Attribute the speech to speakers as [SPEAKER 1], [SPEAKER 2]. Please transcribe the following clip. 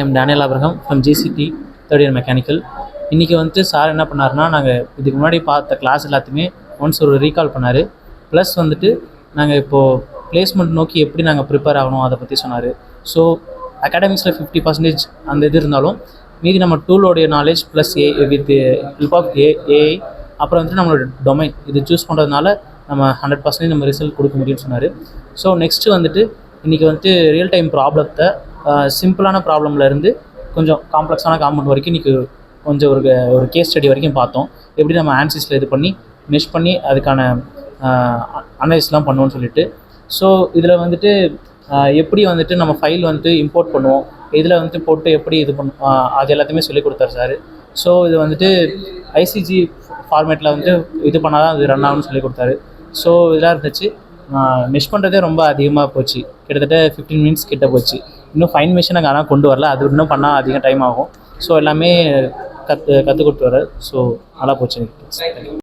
[SPEAKER 1] I'm Daniel Abraham from GCT third year mechanical. இன்றைக்கி வந்துட்டு sir என்ன பண்ணாருன்னா, நாங்கள் இதுக்கு முன்னாடி பார்த்த கிளாஸ் எல்லாத்தையுமே ஒன்ஸ் ஒரு ரீகால் பண்ணார். ப்ளஸ் வந்துட்டு நாங்கள் இப்போது பிளேஸ்மெண்ட் நோக்கி எப்படி நாங்கள் ப்ரிப்பேர் ஆகணும் அதை பற்றி சொன்னார். ஸோ அகாடமிக்ஸில் 50% அந்த இது இருந்தாலும் மீதி நம்ம டூலோடைய knowledge plus with help of AI அப்புறம் வந்துட்டு நம்மளோட டொமைன் இது சூஸ் பண்ணுறதுனால நம்ம 100% நம்ம ரிசல்ட் கொடுக்க முடியும்னு சொன்னார். ஸோ நெக்ஸ்ட்டு வந்துட்டு இன்றைக்கி வந்துட்டு ரியல் டைம் ப்ராப்ளத்தை சிம்பிளான ப்ராப்ளம்லேருந்து கொஞ்சம் காம்ப்ளெக்ஸான காம்பவுண்ட் வரைக்கும் இன்றைக்கி கொஞ்சம் ஒரு கேஸ் ஸ்டடி வரைக்கும் பார்த்தோம். எப்படி நம்ம ஆன்சர்ஸில் இது பண்ணி மெஷ் பண்ணி அதுக்கான அனலைஸ்லாம் பண்ணுவோன்னு சொல்லிட்டு. ஸோ இதில் வந்துட்டு எப்படி வந்துட்டு நம்ம ஃபைல் வந்துட்டு இம்போர்ட் பண்ணுவோம், இதில் வந்துட்டு போட்டு எப்படி இது அது எல்லாத்தையுமே சொல்லிக் கொடுத்தாரு சார். ஸோ இது வந்துட்டு ஐசிஜி ஃபார்மேட்டில் வந்து இது பண்ணால் தான் அது ரன் ஆகும்னு சொல்லி கொடுத்தாரு. ஸோ இதெல்லாம் இருந்துச்சு. மெஷ் பண்ணுறதே ரொம்ப அதிகமாக போச்சு, கிட்டத்தட்ட 15 மினிட்ஸ் கிட்ட போச்சு. இன்னும் ஃபைன் மெஷின் நாங்கள் ஆனால் கொண்டு வரல, அது இன்னும் பண்ணால் அதிகம் டைம் ஆகும். ஸோ எல்லாமே கற்றுக் கொடுத்து வர. ஸோ நல்லா போச்சு.